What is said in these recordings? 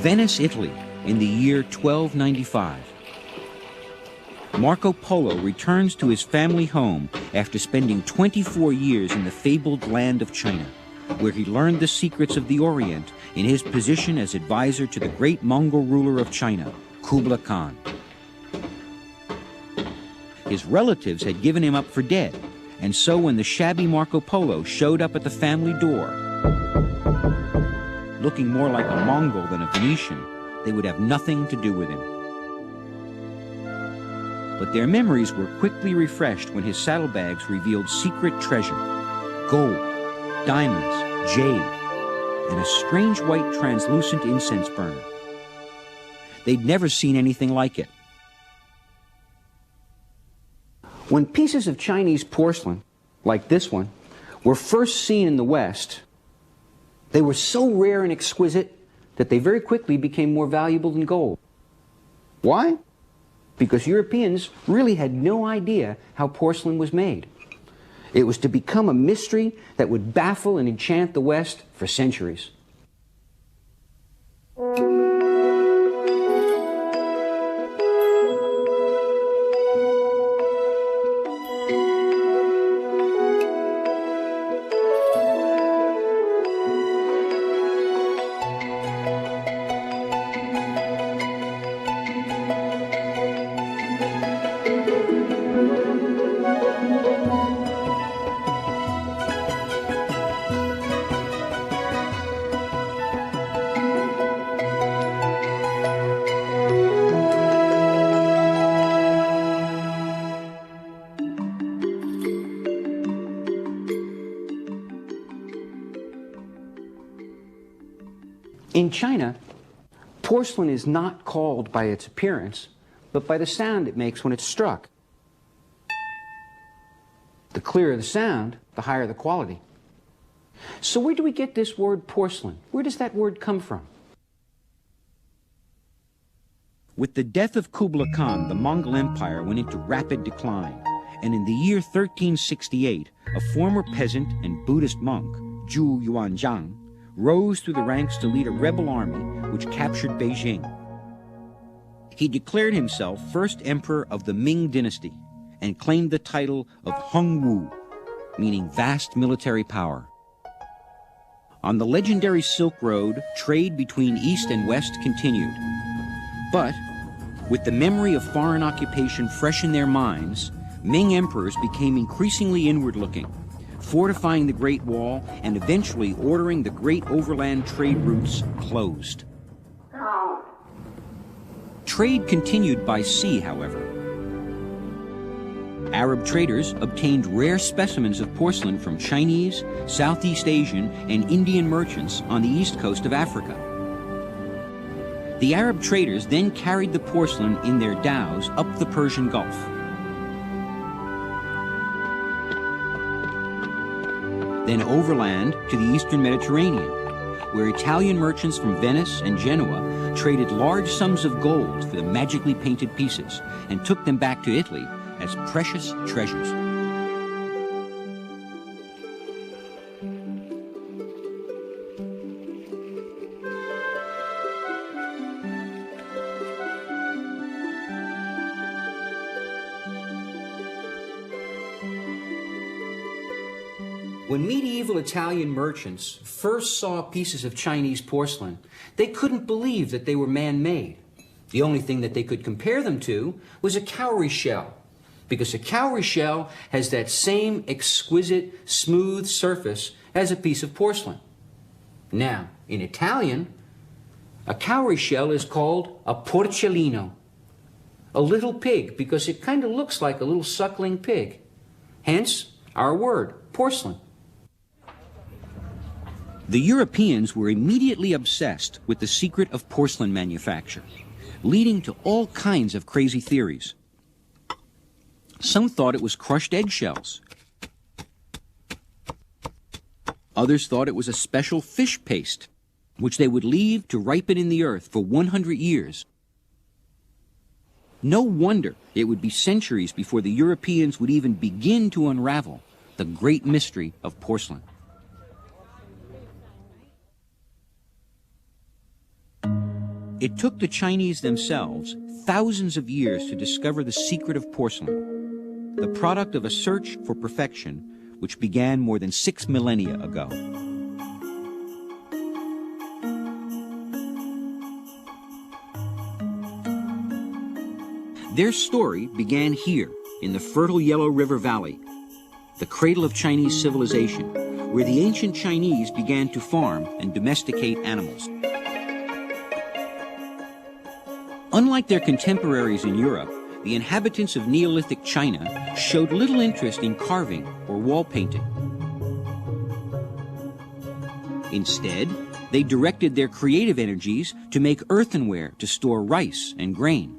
Venice, Italy, in the year 1295. Marco Polo returns to his family home after spending 24 years in the fabled land of China, where he learned the secrets of the Orient in his position as advisor to the great Mongol ruler of China, Kublai Khan. His relatives had given him up for dead, and so when the shabby Marco Polo showed up at the family door, looking more like a Mongol than a Venetian, they would have nothing to do with him. But their memories were quickly refreshed when his saddlebags revealed secret treasure: gold, diamonds, jade, and a strange white translucent incense burner. They'd never seen anything like it. When pieces of Chinese porcelain, like this one, were first seen in the West, they were so rare and exquisite that they very quickly became more valuable than gold. Why? Because Europeans really had no idea how porcelain was made. It was to become a mystery that would baffle and enchant the West for centuries. In China, porcelain is not called by its appearance, but by the sound it makes when it's struck. The clearer the sound, the higher the quality. So where do we get this word porcelain? Where does that word come from? With the death of Kublai Khan, the Mongol Empire went into rapid decline, and in the year 1368, a former peasant and Buddhist monk, Zhu Yuanzhang, rose through the ranks to lead a rebel army which captured Beijing. He declared himself first emperor of the Ming dynasty and claimed the title of Hongwu, meaning vast military power. On the legendary Silk Road, trade between East and West continued. But, with the memory of foreign occupation fresh in their minds, Ming emperors became increasingly inward-looking, fortifying the Great Wall and eventually ordering the great overland trade routes closed. Trade continued by sea, however. Arab traders obtained rare specimens of porcelain from Chinese, Southeast Asian, and Indian merchants on the east coast of Africa. The Arab traders then carried the porcelain in their dhows up the Persian Gulf. Then overland to the eastern Mediterranean, where Italian merchants from Venice and Genoa traded large sums of gold for the magically painted pieces and took them back to Italy as precious treasures. When medieval Italian merchants first saw pieces of Chinese porcelain, they couldn't believe that they were man-made. The only thing that they could compare them to was a cowrie shell, because a cowrie shell has that same exquisite, smooth surface as a piece of porcelain. Now, in Italian, a cowrie shell is called a porcellino, a little pig, because it kind of looks like a little suckling pig. Hence, our word, porcelain. The Europeans were immediately obsessed with the secret of porcelain manufacture, leading to all kinds of crazy theories. Some thought it was crushed eggshells. Others thought it was a special fish paste, which they would leave to ripen in the earth for 100 years. No wonder it would be centuries before the Europeans would even begin to unravel the great mystery of porcelain. It took the Chinese themselves thousands of years to discover the secret of porcelain, the product of a search for perfection which began more than 6 millennia ago. Their story began here in the fertile Yellow River Valley, the cradle of Chinese civilization, where the ancient Chinese began to farm and domesticate animals. Unlike their contemporaries in Europe, the inhabitants of Neolithic China showed little interest in carving or wall painting. Instead, they directed their creative energies to make earthenware to store rice and grain.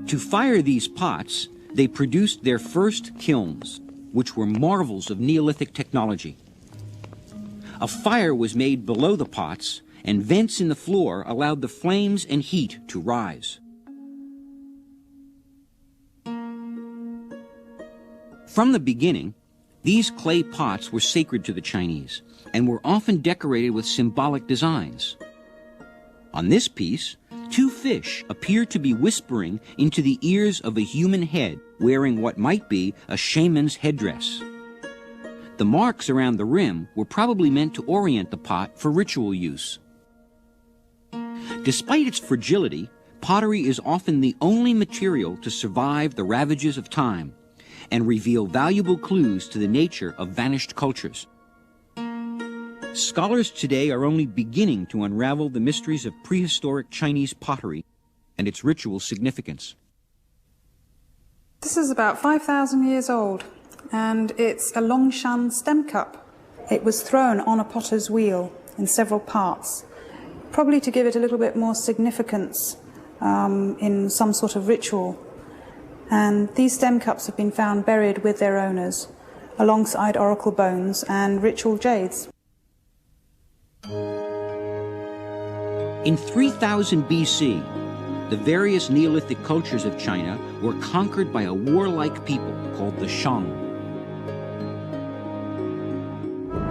To fire these pots, they produced their first kilns, which were marvels of Neolithic technology. A fire was made below the pots, and vents in the floor allowed the flames and heat to rise. From the beginning, these clay pots were sacred to the Chinese and were often decorated with symbolic designs. On this piece, 2 fish appear to be whispering into the ears of a human head wearing what might be a shaman's headdress. The marks around the rim were probably meant to orient the pot for ritual use. Despite its fragility, pottery is often the only material to survive the ravages of time and reveal valuable clues to the nature of vanished cultures. Scholars today are only beginning to unravel the mysteries of prehistoric Chinese pottery and its ritual significance. This is about 5,000 years old, and it's a Longshan stem cup. It was thrown on a potter's wheel in several parts, probably to give it a little bit more significance in some sort of ritual. And these stem cups have been found buried with their owners, alongside oracle bones and ritual jades. In 3000 BC, the various Neolithic cultures of China were conquered by a warlike people called the Shang.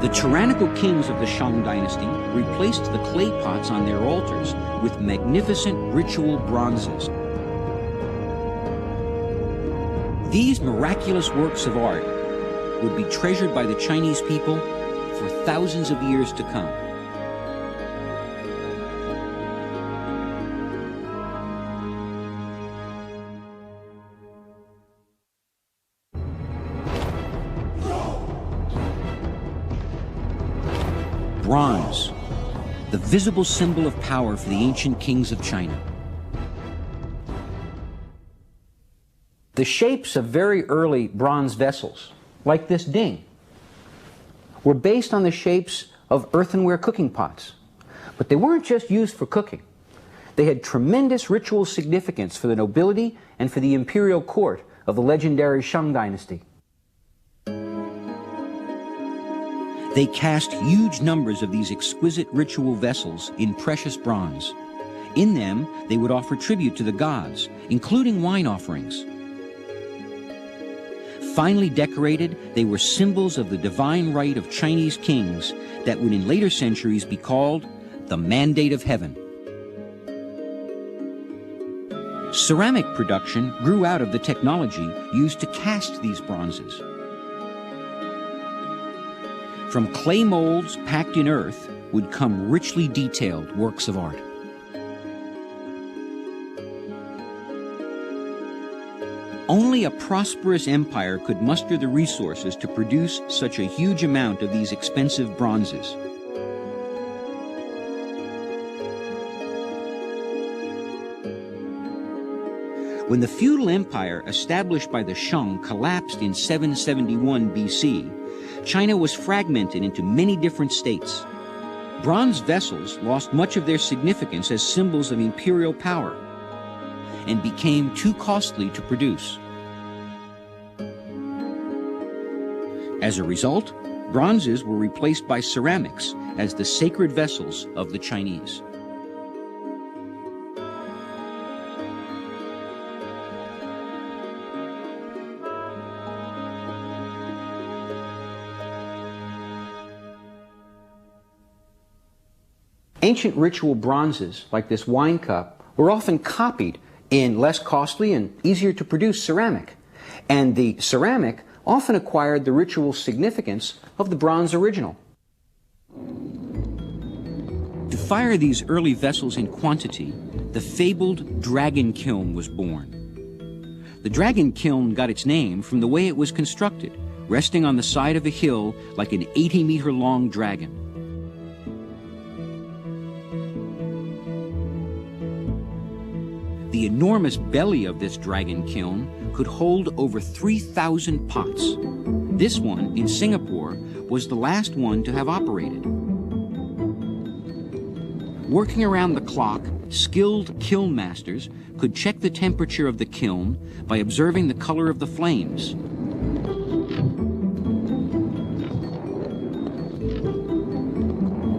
The tyrannical kings of the Shang dynasty replaced the clay pots on their altars with magnificent ritual bronzes. These miraculous works of art would be treasured by the Chinese people for thousands of years to come. Bronze, the visible symbol of power for the ancient kings of China. The shapes of very early bronze vessels, like this ding, were based on the shapes of earthenware cooking pots. But they weren't just used for cooking. They had tremendous ritual significance for the nobility and for the imperial court of the legendary Shang dynasty. They cast huge numbers of these exquisite ritual vessels in precious bronze. In them, they would offer tribute to the gods, including wine offerings. Finely decorated, they were symbols of the divine right of Chinese kings that would in later centuries be called the Mandate of Heaven. Ceramic production grew out of the technology used to cast these bronzes. From clay molds packed in earth would come richly detailed works of art. Only a prosperous empire could muster the resources to produce such a huge amount of these expensive bronzes. When the feudal empire established by the Shang collapsed in 771 BC, China was fragmented into many different states. Bronze vessels lost much of their significance as symbols of imperial power and became too costly to produce. As a result, bronzes were replaced by ceramics as the sacred vessels of the Chinese. Ancient ritual bronzes, like this wine cup, were often copied in less costly and easier to produce ceramic. And the ceramic often acquired the ritual significance of the bronze original. To fire these early vessels in quantity, the fabled dragon kiln was born. The dragon kiln got its name from the way it was constructed, resting on the side of a hill like an 80-meter-long dragon. The enormous belly of this dragon kiln could hold over 3,000 pots. This one, in Singapore, was the last one to have operated. Working around the clock, skilled kiln masters could check the temperature of the kiln by observing the color of the flames.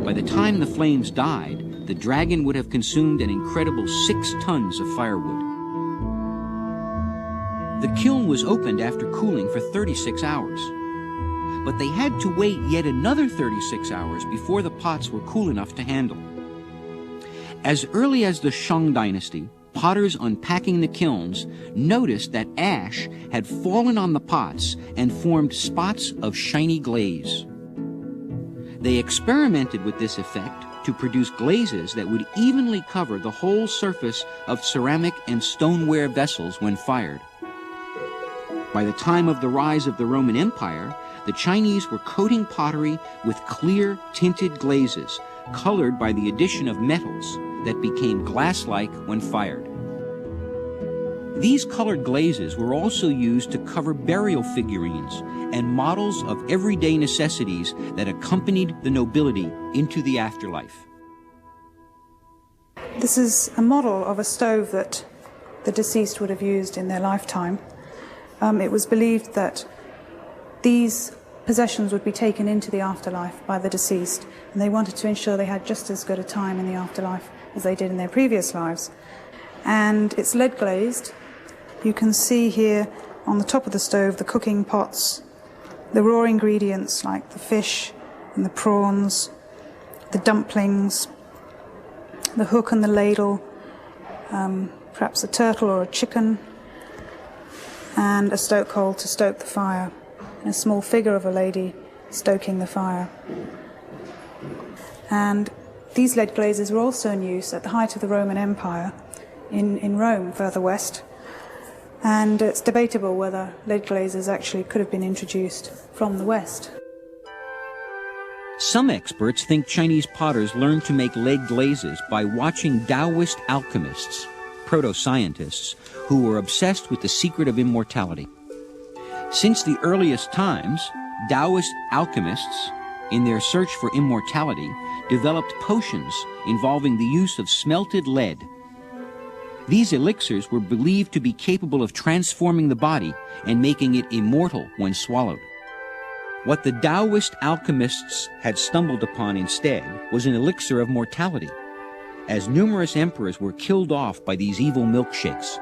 By the time the flames died, the dragon would have consumed an incredible 6 tons of firewood. The kiln was opened after cooling for 36 hours. But they had to wait yet another 36 hours before the pots were cool enough to handle. As early as the Shang dynasty, potters unpacking the kilns noticed that ash had fallen on the pots and formed spots of shiny glaze. They experimented with this effect to produce glazes that would evenly cover the whole surface of ceramic and stoneware vessels when fired. By the time of the rise of the Roman Empire, the Chinese were coating pottery with clear tinted glazes, colored by the addition of metals that became glass-like when fired. These colored glazes were also used to cover burial figurines and models of everyday necessities that accompanied the nobility into the afterlife. This is a model of a stove that the deceased would have used in their lifetime. It was believed that these possessions would be taken into the afterlife by the deceased, and they wanted to ensure they had just as good a time in the afterlife as they did in their previous lives. And it's lead glazed. You can see here on the top of the stove the cooking pots, the raw ingredients like the fish and the prawns, the dumplings, the hook and the ladle, perhaps a turtle or a chicken, and a stoke hole to stoke the fire, and a small figure of a lady stoking the fire. And these lead glazes were also in use at the height of the Roman Empire in Rome, further west. And it's debatable whether lead glazes actually could have been introduced from the west. Some experts think Chinese potters learned to make lead glazes by watching Taoist alchemists, proto-scientists, who were obsessed with the secret of immortality. Since the earliest times, Taoist alchemists, in their search for immortality, developed potions involving the use of smelted lead. These elixirs were believed to be capable of transforming the body and making it immortal when swallowed. What the Taoist alchemists had stumbled upon instead was an elixir of mortality, as numerous emperors were killed off by these evil milkshakes.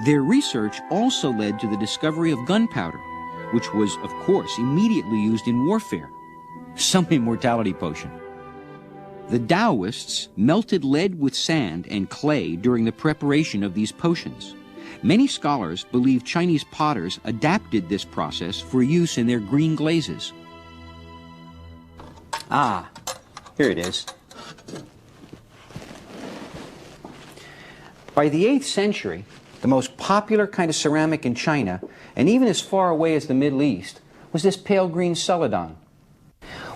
Their research also led to the discovery of gunpowder, which was, of course, immediately used in warfare. Some immortality potion. The Taoists melted lead with sand and clay during the preparation of these potions. Many scholars believe Chinese potters adapted this process for use in their green glazes. Ah, here it is. By the 8th century, the most popular kind of ceramic in China, and even as far away as the Middle East, was this pale green celadon.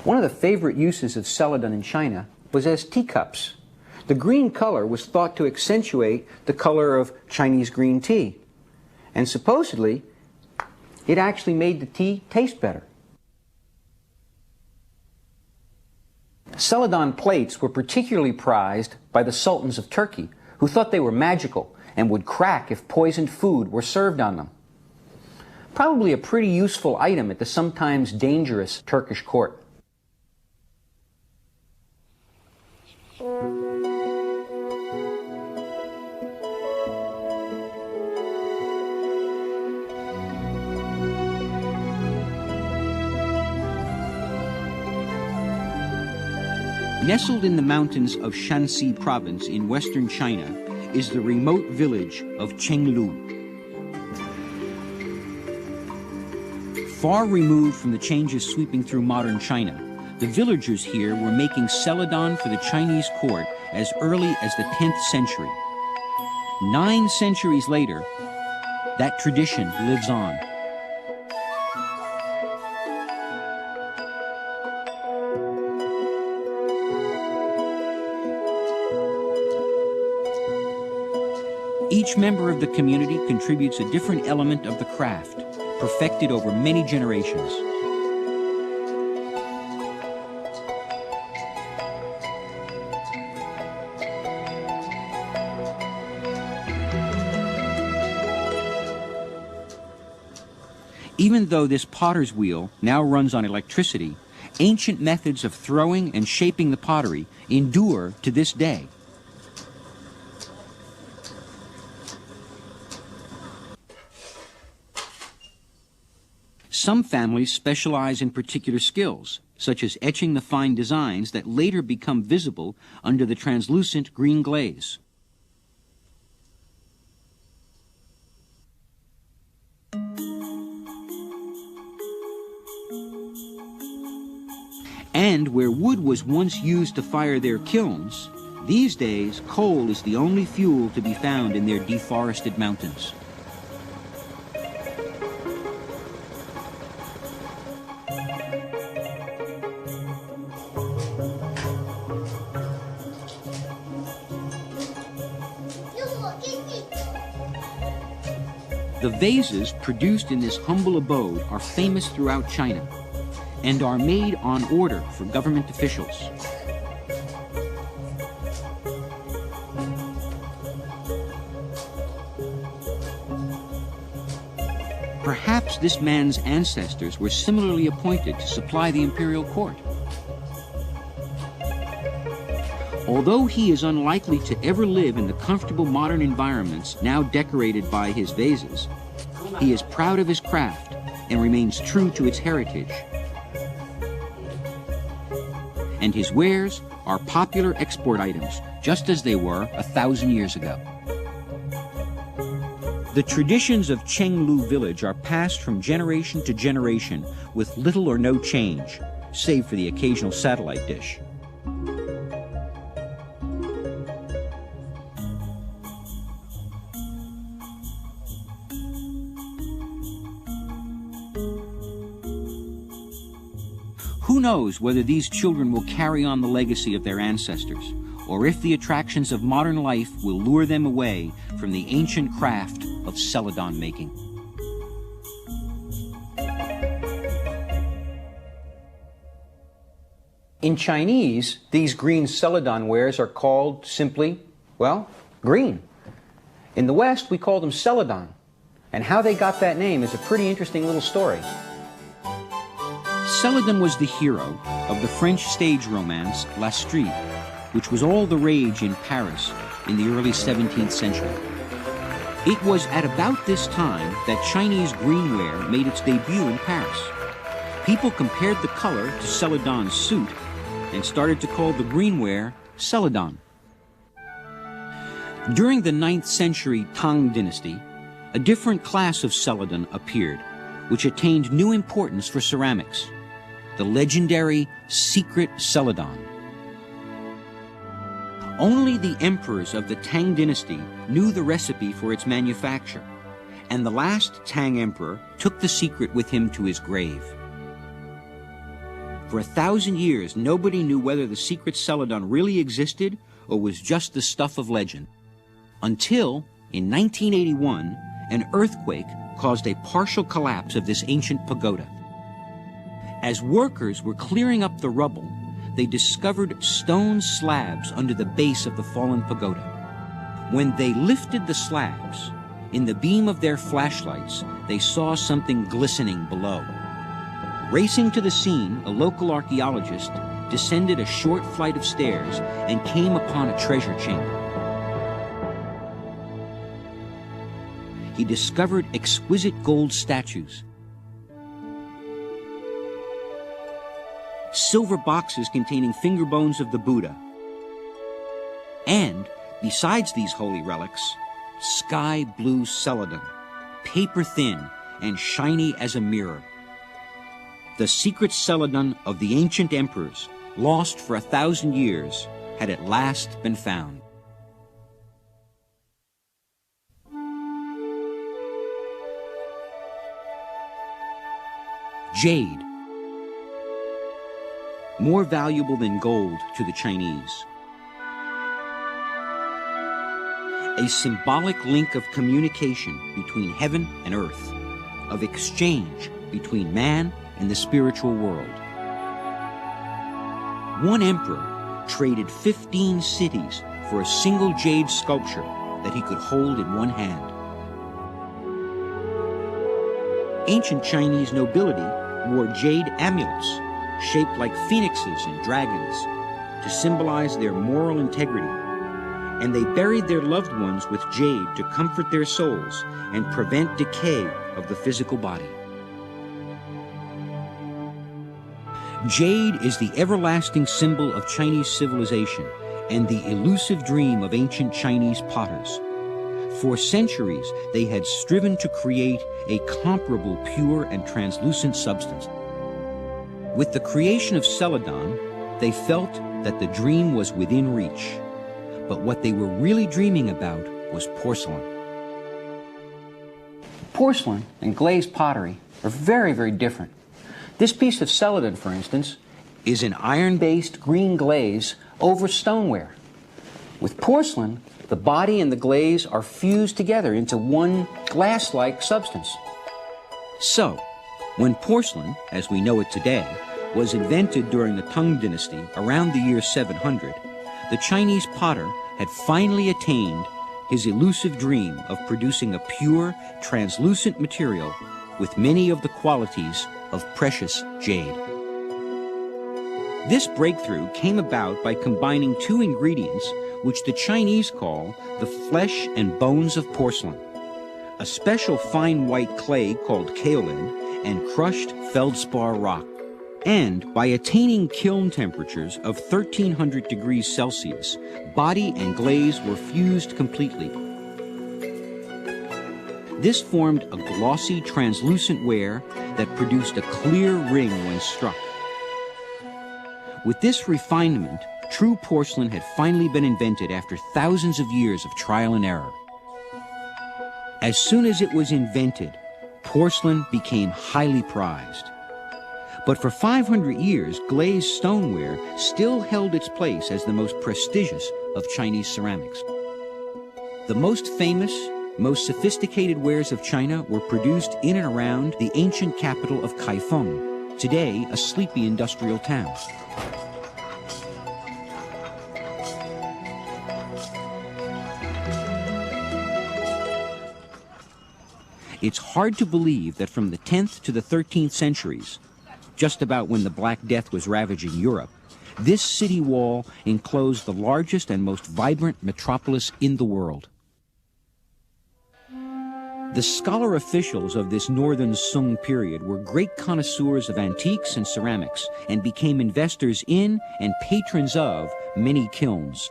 One of the favorite uses of celadon in China was as teacups. The green color was thought to accentuate the color of Chinese green tea. And supposedly, it actually made the tea taste better. Celadon plates were particularly prized by the sultans of Turkey, who thought they were magical and would crack if poisoned food were served on them. Probably a pretty useful item at the sometimes dangerous Turkish court. Nestled in the mountains of Shanxi province in western China is the remote village of Chenglu. Far removed from the changes sweeping through modern China, the villagers here were making celadon for the Chinese court as early as the 10th century. 9 centuries later, that tradition lives on. Each member of the community contributes a different element of the craft, perfected over many generations. Even though this potter's wheel now runs on electricity, ancient methods of throwing and shaping the pottery endure to this day. Some families specialize in particular skills, such as etching the fine designs that later become visible under the translucent green glaze. And where wood was once used to fire their kilns, these days coal is the only fuel to be found in their deforested mountains. The vases produced in this humble abode are famous throughout China and are made on order for government officials. Perhaps this man's ancestors were similarly appointed to supply the imperial court. Although he is unlikely to ever live in the comfortable modern environments now decorated by his vases, he is proud of his craft and remains true to its heritage. And his wares are popular export items, just as they were 1,000 years ago. The traditions of Chenglu village are passed from generation to generation with little or no change, save for the occasional satellite dish. Who knows whether these children will carry on the legacy of their ancestors, or if the attractions of modern life will lure them away from the ancient craft of celadon making. In Chinese, these green celadon wares are called simply, well, green. In the West, we call them celadon, and how they got that name is a pretty interesting little story. Celadon was the hero of the French stage romance La Street, which was all the rage in Paris in the early 17th century. It was at about this time that Chinese greenware made its debut in Paris. People compared the color to Celadon's suit and started to call the greenware celadon. During the 9th century Tang dynasty, a different class of celadon appeared, which attained new importance for ceramics. The legendary secret celadon. Only the emperors of the Tang dynasty knew the recipe for its manufacture, and the last Tang emperor took the secret with him to his grave. For 1,000 years, nobody knew whether the secret celadon really existed or was just the stuff of legend. Until, in 1981, an earthquake caused a partial collapse of this ancient pagoda. As workers were clearing up the rubble, they discovered stone slabs under the base of the fallen pagoda. When they lifted the slabs, in the beam of their flashlights, they saw something glistening below. Racing to the scene, a local archaeologist descended a short flight of stairs and came upon a treasure chamber. He discovered exquisite gold statues. silver boxes containing finger bones of the Buddha, and, besides these holy relics, sky blue celadon, paper thin and shiny as a mirror. The secret celadon of the ancient emperors, lost for 1,000 years, had at last been found. Jade, more valuable than gold to the Chinese. A symbolic link of communication between heaven and earth, of exchange between man and the spiritual world. One emperor traded 15 cities for a single jade sculpture that he could hold in one hand. Ancient Chinese nobility wore jade amulets shaped like phoenixes and dragons to symbolize their moral integrity, and they buried their loved ones with jade to comfort their souls and prevent decay of the physical body. Jade is the everlasting symbol of Chinese civilization and the elusive dream of ancient Chinese potters. For centuries, they had striven to create a comparable pure and translucent substance. With the creation of celadon, they felt that the dream was within reach. But what they were really dreaming about was porcelain. Porcelain and glazed pottery are very, very different. This piece of celadon, for instance, is an iron-based green glaze over stoneware. With porcelain, the body and the glaze are fused together into one glass-like substance. So, when porcelain, as we know it today, was invented during the Tang Dynasty around the year 700, the Chinese potter had finally attained his elusive dream of producing a pure, translucent material with many of the qualities of precious jade. This breakthrough came about by combining two ingredients which the Chinese call the flesh and bones of porcelain, a special fine white clay called kaolin and crushed feldspar rock. And by attaining kiln temperatures of 1300 degrees Celsius, body and glaze were fused completely. This formed a glossy, translucent ware that produced a clear ring when struck. With this refinement, true porcelain had finally been invented after thousands of years of trial and error. As soon as it was invented, porcelain became highly prized. But for 500 years, glazed stoneware still held its place as the most prestigious of Chinese ceramics. The most famous, most sophisticated wares of China were produced in and around the ancient capital of Kaifeng, today a sleepy industrial town. It's hard to believe that from the 10th to the 13th centuries, just about when the Black Death was ravaging Europe, this city wall enclosed the largest and most vibrant metropolis in the world. The scholar officials of this northern Sung period were great connoisseurs of antiques and ceramics and became investors in and patrons of many kilns.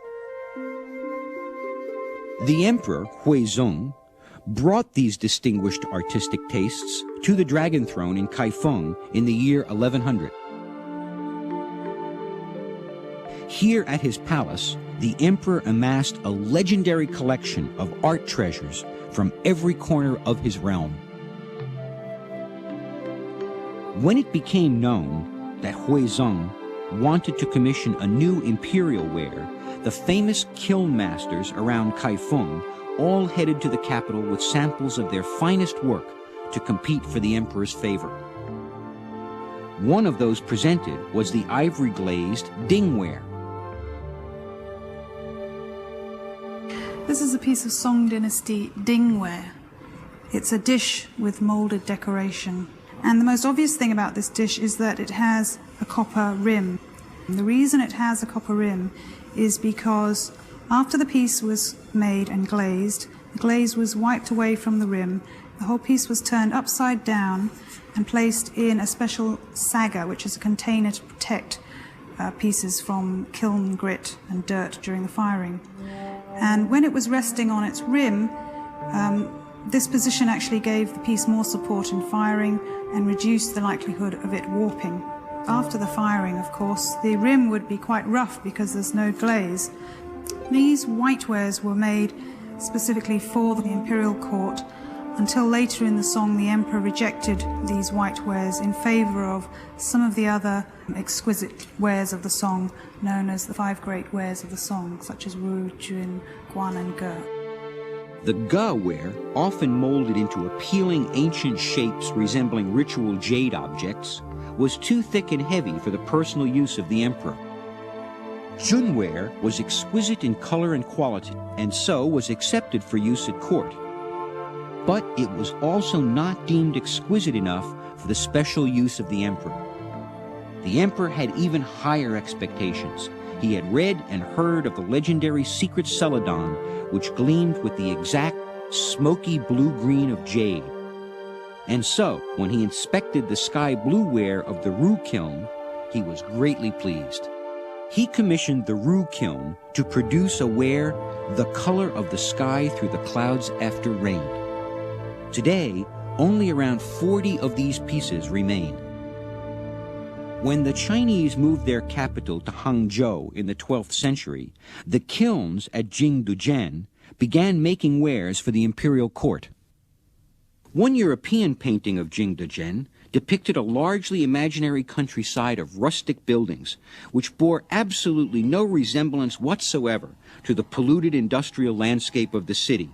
The emperor, Huizong, brought these distinguished artistic tastes to the Dragon Throne in Kaifeng in the year 1100. Here at his palace, the emperor amassed a legendary collection of art treasures from every corner of his realm. When it became known that Huizong wanted to commission a new imperial ware, the famous kiln masters around Kaifeng all headed to the capital with samples of their finest work to compete for the emperor's favor. One of those presented was the ivory-glazed dingware. This is a piece of Song Dynasty dingware. It's a dish with molded decoration. And the most obvious thing about this dish is that it has a copper rim. And the reason it has a copper rim is because after the piece was made and glazed, the glaze was wiped away from the rim The whole piece was turned upside down and placed in a special saga, which is a container to protect pieces from kiln grit and dirt during the firing. And when it was resting on its rim, this position actually gave the piece more support in firing and reduced the likelihood of it warping. After the firing, of course, the rim would be quite rough because there's no glaze. These whitewares were made specifically for the imperial court. Until later in the song, the emperor rejected these whitewares in favor of some of the other exquisite wares of the song, known as the 5 great wares of the song, such as Wu, Jun, Guan, and Ge. The Ge ware, often molded into appealing ancient shapes resembling ritual jade objects, was too thick and heavy for the personal use of the emperor. Junware was exquisite in color and quality, and so was accepted for use at court. But it was also not deemed exquisite enough for the special use of the emperor. The emperor had even higher expectations. He had read and heard of the legendary secret celadon, which gleamed with the exact smoky blue-green of jade. And so, when he inspected the sky blue ware of the Ru kiln, he was greatly pleased. He commissioned the Ru kiln to produce a ware the color of the sky through the clouds after rain. Today, only around 40 of these pieces remain. When the Chinese moved their capital to Hangzhou in the 12th century, the kilns at Jingdujian began making wares for the imperial court. One European painting of Jingdujian depicted a largely imaginary countryside of rustic buildings, which bore absolutely no resemblance whatsoever to the polluted industrial landscape of the city,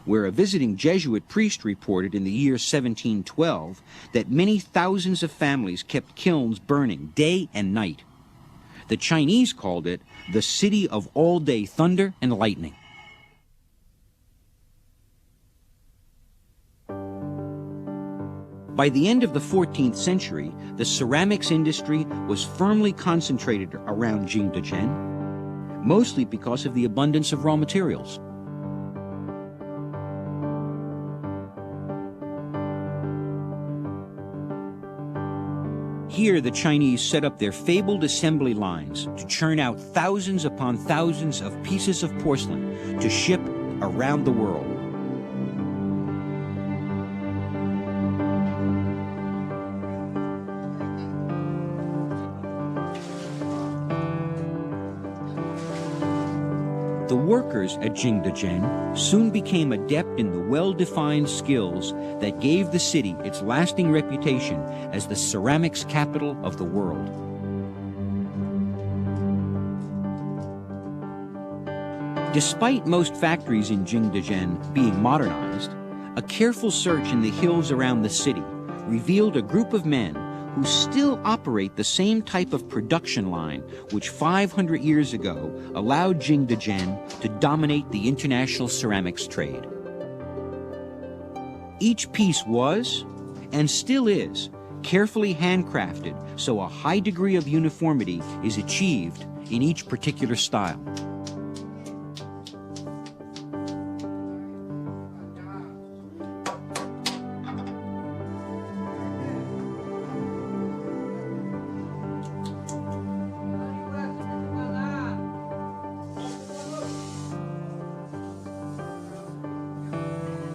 where a visiting Jesuit priest reported in the year 1712 that many thousands of families kept kilns burning day and night. The Chinese called it the city of all-day thunder and lightning. By the end of the 14th century, the ceramics industry was firmly concentrated around Jingdujian, mostly because of the abundance of raw materials. Here, the Chinese set up their fabled assembly lines to churn out thousands upon thousands of pieces of porcelain to ship around the world. The workers at Jingdujian soon became adept in the well-defined skills that gave the city its lasting reputation as the ceramics capital of the world. Despite most factories in Jingdujian being modernized, a careful search in the hills around the city revealed a group of men who still operate the same type of production line which 500 years ago allowed Jingdujian to dominate the international ceramics trade. Each piece was, and still is, carefully handcrafted so a high degree of uniformity is achieved in each particular style.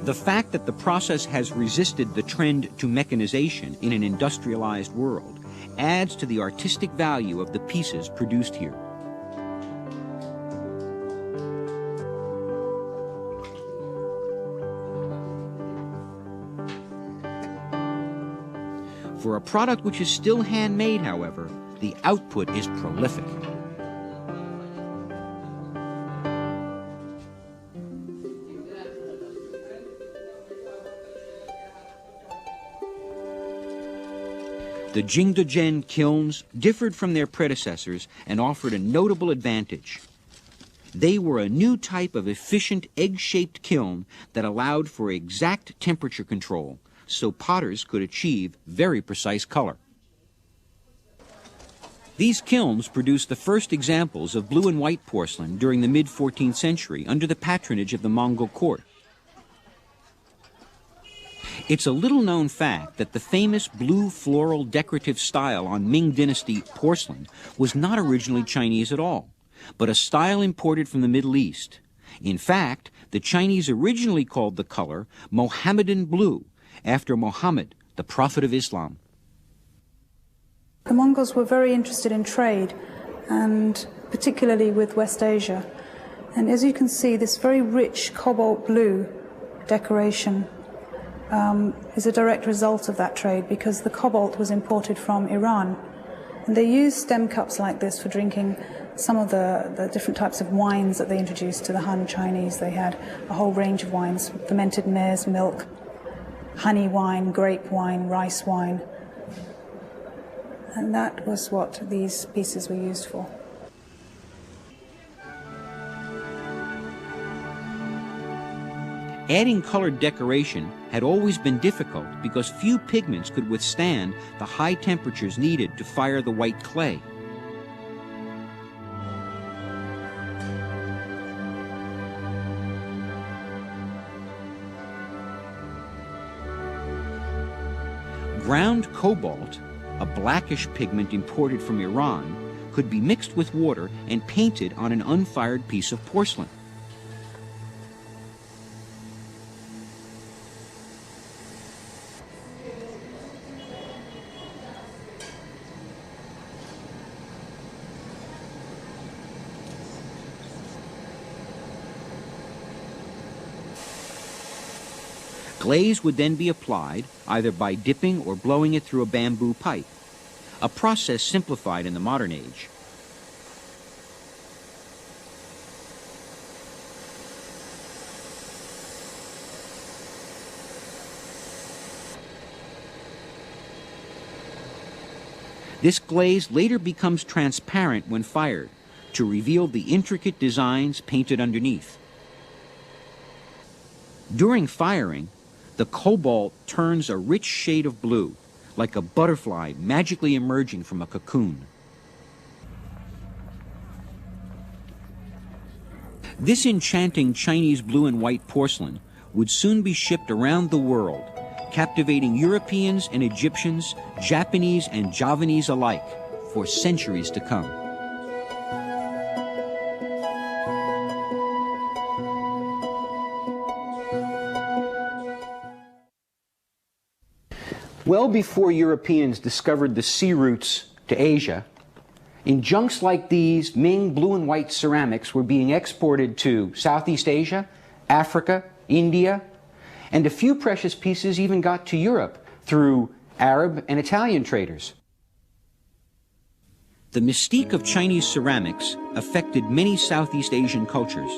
The fact that the process has resisted the trend to mechanization in an industrialized world adds to the artistic value of the pieces produced here. For a product which is still handmade, however, the output is prolific. The Jingdujian kilns differed from their predecessors and offered a notable advantage. They were a new type of efficient egg-shaped kiln that allowed for exact temperature control, so potters could achieve very precise color. These kilns produced the first examples of blue and white porcelain during the mid-14th century under the patronage of the Mongol court. It's a little-known fact that the famous blue floral decorative style on Ming Dynasty porcelain was not originally Chinese at all, but a style imported from the Middle East. In fact, the Chinese originally called the color Mohammedan blue, after Muhammad, the prophet of Islam. The Mongols were very interested in trade, and particularly with West Asia. And as you can see, this very rich cobalt blue decoration is a direct result of that trade, because the cobalt was imported from Iran. And they used stem cups like this for drinking some of the different types of wines that they introduced to the Han Chinese. They had a whole range of wines: fermented mare's milk, honey wine, grape wine, rice wine. And that was what these pieces were used for. Adding colored decoration had always been difficult because few pigments could withstand the high temperatures needed to fire the white clay. Ground cobalt, a blackish pigment imported from Iran, could be mixed with water and painted on an unfired piece of porcelain. Glaze would then be applied either by dipping or blowing it through a bamboo pipe, a process simplified in the modern age. This glaze later becomes transparent when fired to reveal the intricate designs painted underneath. During firing, the cobalt turns a rich shade of blue, like a butterfly magically emerging from a cocoon. This enchanting Chinese blue and white porcelain would soon be shipped around the world, captivating Europeans and Egyptians, Japanese and Javanese alike, for centuries to come. Well before Europeans discovered the sea routes to Asia, in junks like these, Ming blue and white ceramics were being exported to Southeast Asia, Africa, India, and a few precious pieces even got to Europe through Arab and Italian traders. The mystique of Chinese ceramics affected many Southeast Asian cultures.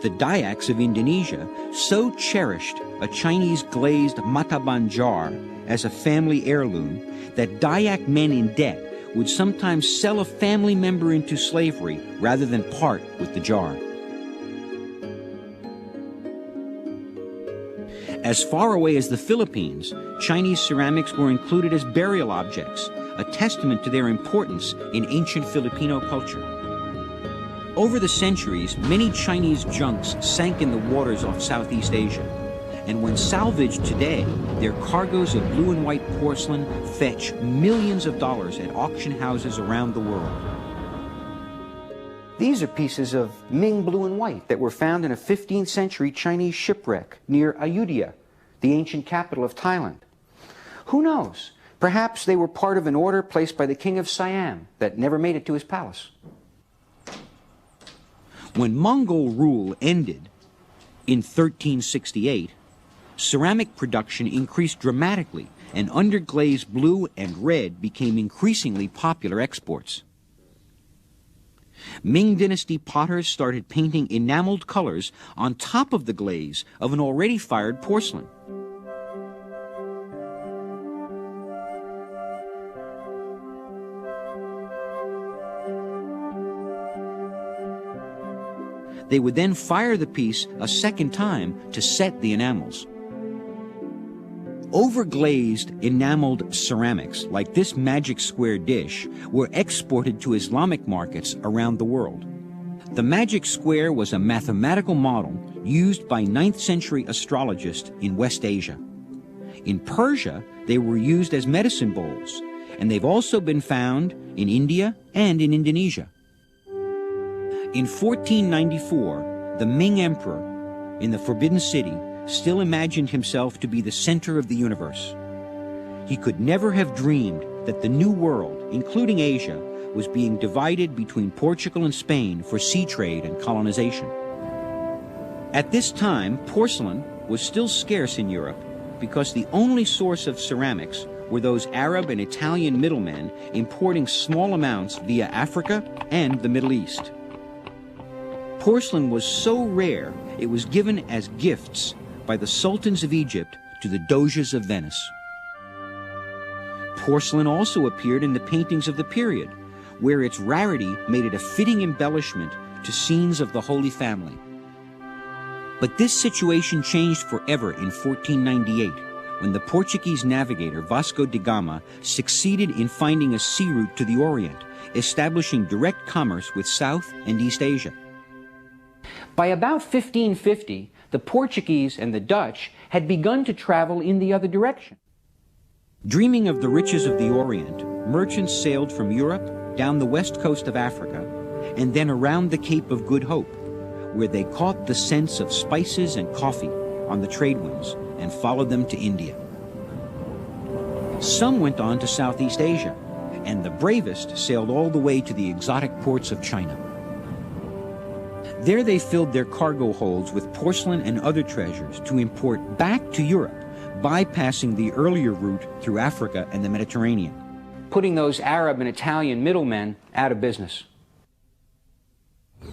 The Dayaks of Indonesia so cherished a Chinese glazed mataban jar as a family heirloom that Dayak men in debt would sometimes sell a family member into slavery rather than part with the jar. As far away as the Philippines, Chinese ceramics were included as burial objects, a testament to their importance in ancient Filipino culture. Over the centuries, many Chinese junks sank in the waters off Southeast Asia, and when salvaged today, their cargoes of blue and white porcelain fetch millions of dollars at auction houses around the world. These are pieces of Ming blue and white that were found in a 15th century Chinese shipwreck near Ayutthaya, the ancient capital of Thailand. Who knows? Perhaps they were part of an order placed by the king of Siam that never made it to his palace. When Mongol rule ended in 1368, ceramic production increased dramatically, and underglazed blue and red became increasingly popular exports. Ming Dynasty potters started painting enameled colors on top of the glaze of an already fired porcelain. They would then fire the piece a second time to set the enamels. Overglazed enameled ceramics, like this magic square dish, were exported to Islamic markets around the world. The magic square was a mathematical model used by 9th century astrologists in West Asia. In Persia, they were used as medicine bowls, and they've also been found in India and in Indonesia. In 1494, the Ming Emperor, in the Forbidden City, still imagined himself to be the center of the universe. He could never have dreamed that the New World, including Asia, was being divided between Portugal and Spain for sea trade and colonization. At this time, porcelain was still scarce in Europe because the only source of ceramics were those Arab and Italian middlemen importing small amounts via Africa and the Middle East. Porcelain was so rare it was given as gifts by the sultans of Egypt to the doges of Venice. Porcelain also appeared in the paintings of the period, where its rarity made it a fitting embellishment to scenes of the Holy Family. But this situation changed forever in 1498, when the Portuguese navigator Vasco da Gama succeeded in finding a sea route to the Orient, establishing direct commerce with South and East Asia. By about 1550, the Portuguese and the Dutch had begun to travel in the other direction. Dreaming of the riches of the Orient, merchants sailed from Europe down the west coast of Africa and then around the Cape of Good Hope, where they caught the scents of spices and coffee on the trade winds and followed them to India. Some went on to Southeast Asia, and the bravest sailed all the way to the exotic ports of China. There they filled their cargo holds with porcelain and other treasures to import back to Europe, bypassing the earlier route through Africa and the Mediterranean, putting those Arab and Italian middlemen out of business.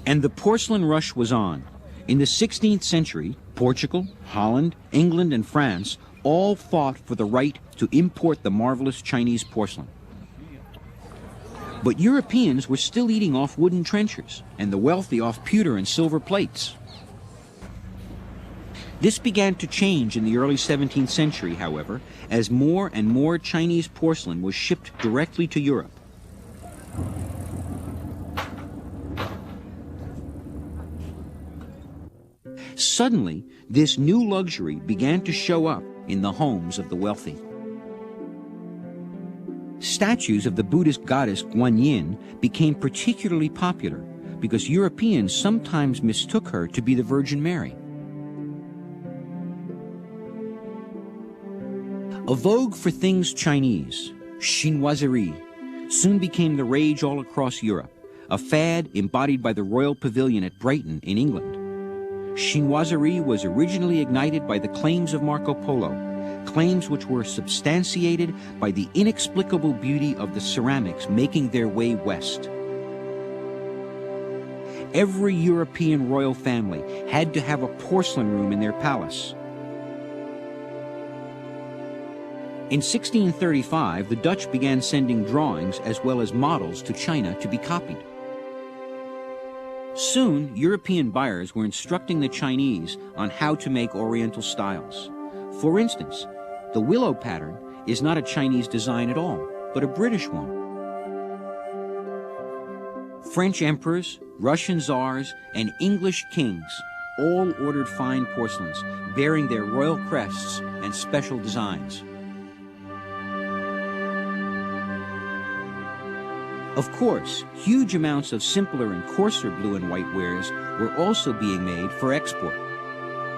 And the porcelain rush was on. In the 16th century, Portugal, Holland, England, and France all fought for the right to import the marvelous Chinese porcelain. But Europeans were still eating off wooden trenchers, and the wealthy off pewter and silver plates. This began to change in the early 17th century, however, as more and more Chinese porcelain was shipped directly to Europe. Suddenly, this new luxury began to show up in the homes of the wealthy. Statues of the Buddhist goddess Guanyin became particularly popular because Europeans sometimes mistook her to be the Virgin Mary. A vogue for things Chinese, chinoiserie, soon became the rage all across Europe, a fad embodied by the Royal Pavilion at Brighton in England. Chinoiserie was originally ignited by the claims of Marco Polo, claims which were substantiated by the inexplicable beauty of the ceramics making their way west. Every European royal family had to have a porcelain room in their palace. In 1635, the Dutch began sending drawings as well as models to China to be copied. Soon, European buyers were instructing the Chinese on how to make Oriental styles. For instance, the willow pattern is not a Chinese design at all, but a British one. French emperors, Russian czars, and English kings all ordered fine porcelains, bearing their royal crests and special designs. Of course, huge amounts of simpler and coarser blue and white wares were also being made for export.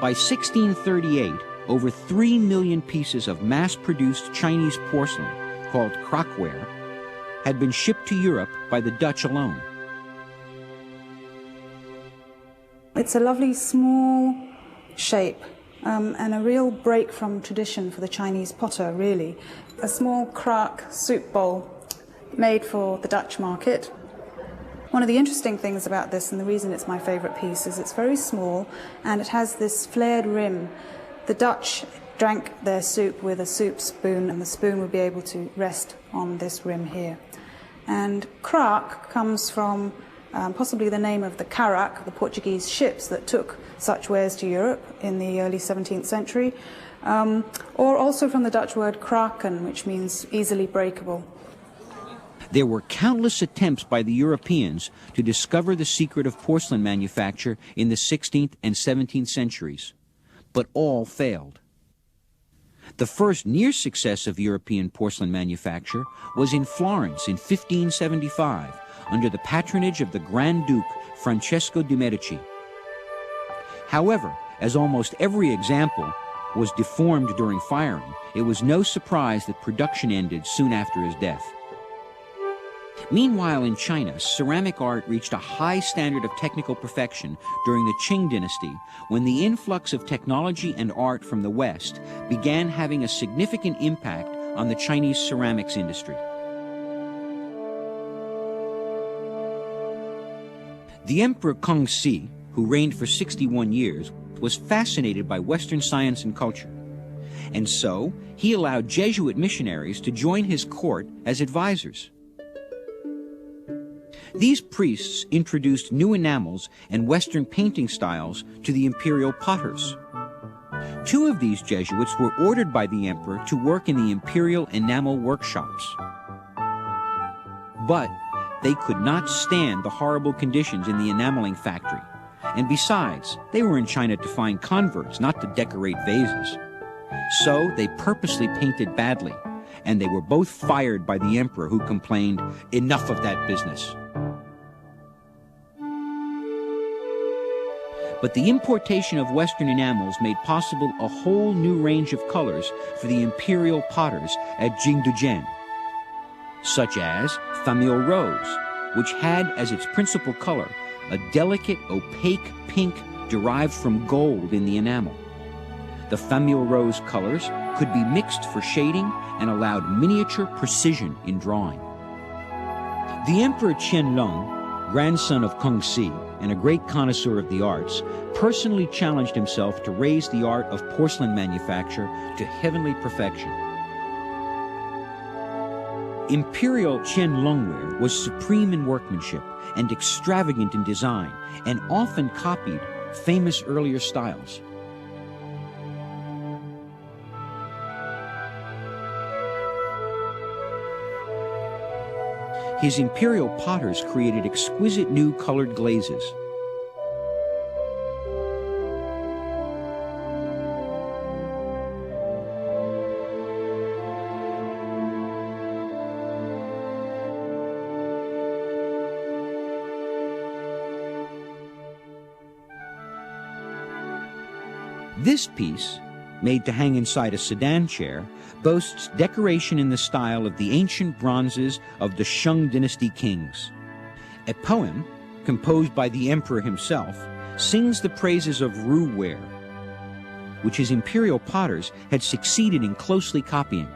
By 1638, over 3 million pieces of mass-produced Chinese porcelain, called crockware, had been shipped to Europe by the Dutch alone. It's a lovely small shape and a real break from tradition for the Chinese potter, really. A small crock soup bowl made for the Dutch market. One of the interesting things about this, and the reason it's my favorite piece, is it's very small and it has this flared rim. The Dutch drank their soup with a soup spoon, and the spoon would be able to rest on this rim here. And crack comes from possibly the name of the carack, the Portuguese ships that took such wares to Europe in the early 17th century, or also from the Dutch word kraken, which means easily breakable. There were countless attempts by the Europeans to discover the secret of porcelain manufacture in the 16th and 17th centuries, but all failed. The first near success of European porcelain manufacture was in Florence in 1575 under the patronage of the Grand Duke Francesco de' Medici. However, as almost every example was deformed during firing, it was no surprise that production ended soon after his death. Meanwhile, in China, ceramic art reached a high standard of technical perfection during the Qing dynasty, when the influx of technology and art from the West began having a significant impact on the Chinese ceramics industry. The Emperor Kangxi, who reigned for 61 years, was fascinated by Western science and culture. And so, he allowed Jesuit missionaries to join his court as advisors. These priests introduced new enamels and Western painting styles to the imperial potters. Two of these Jesuits were ordered by the emperor to work in the imperial enamel workshops. But they could not stand the horrible conditions in the enameling factory. And besides, they were in China to find converts, not to decorate vases. So they purposely painted badly, and they were both fired by the emperor, who complained, "Enough of that business." But the importation of Western enamels made possible a whole new range of colors for the imperial potters at Jingdujian, such as famille rose, which had as its principal color a delicate, opaque pink derived from gold in the enamel. The famille rose colors could be mixed for shading and allowed miniature precision in drawing. The Emperor Qianlong, grandson of Kangxi and a great connoisseur of the arts, personally challenged himself to raise the art of porcelain manufacture to heavenly perfection. Imperial Qianlongware was supreme in workmanship and extravagant in design, and often copied famous earlier styles. His imperial potters created exquisite new colored glazes. This piece, made to hang inside a sedan chair, boasts decoration in the style of the ancient bronzes of the Shang dynasty kings. A poem, composed by the emperor himself, sings the praises of Ru ware, which his imperial potters had succeeded in closely copying.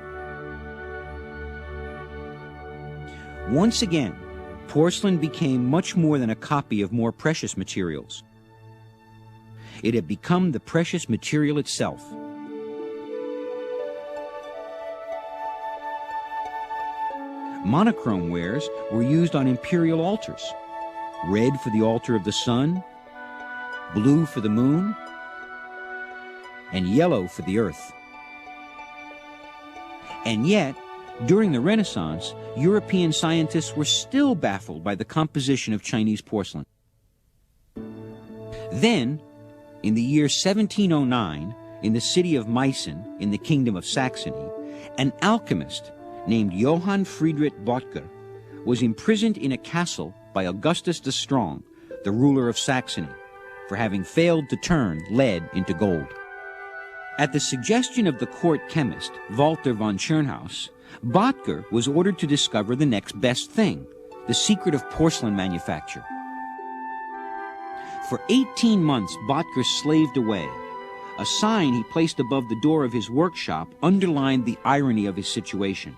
Once again, porcelain became much more than a copy of more precious materials. It had become the precious material itself. Monochrome wares were used on imperial altars. Red for the altar of the sun, blue for the moon, and yellow for the earth. And yet, during the Renaissance, European scientists were still baffled by the composition of Chinese porcelain. Then, in the year 1709, in the city of Meissen, in the kingdom of Saxony, an alchemist named Johann Friedrich Böttger was imprisoned in a castle by Augustus the Strong, the ruler of Saxony, for having failed to turn lead into gold. At the suggestion of the court chemist, Walter von Tschirnhaus, Böttger was ordered to discover the next best thing, the secret of porcelain manufacture. For 18 months, Böttger slaved away. A sign he placed above the door of his workshop underlined the irony of his situation.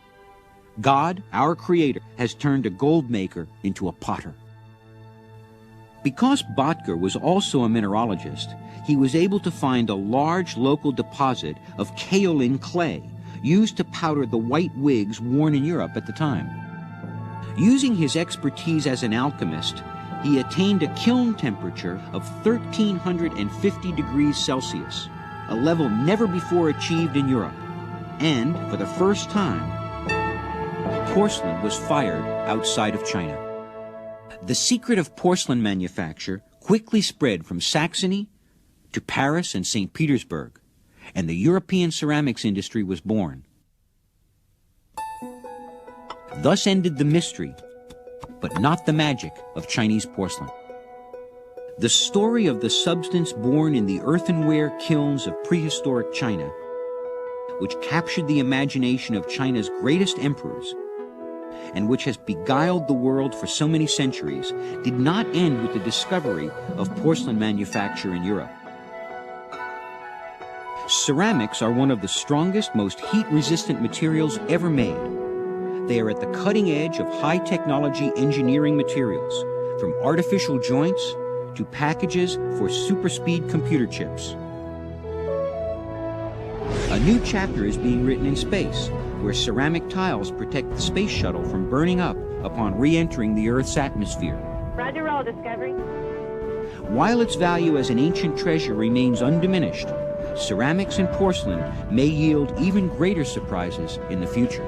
God, our Creator, has turned a gold maker into a potter. Because Böttger was also a mineralogist, he was able to find a large local deposit of kaolin clay used to powder the white wigs worn in Europe at the time. Using his expertise as an alchemist, he attained a kiln temperature of 1,350 degrees Celsius, a level never before achieved in Europe. And, for the first time, porcelain was fired outside of China. The secret of porcelain manufacture quickly spread from Saxony to Paris and St. Petersburg, and the European ceramics industry was born. Thus ended the mystery, but not the magic, of Chinese porcelain. The story of the substance born in the earthenware kilns of prehistoric China, which captured the imagination of China's greatest emperors, and which has beguiled the world for so many centuries, did not end with the discovery of porcelain manufacture in Europe. Ceramics are one of the strongest, most heat-resistant materials ever made. They are at the cutting edge of high-technology engineering materials, from artificial joints to packages for super-speed computer chips. A new chapter is being written in space, where ceramic tiles protect the space shuttle from burning up upon re-entering the Earth's atmosphere. Roger, roll, Discovery. While its value as an ancient treasure remains undiminished, ceramics and porcelain may yield even greater surprises in the future.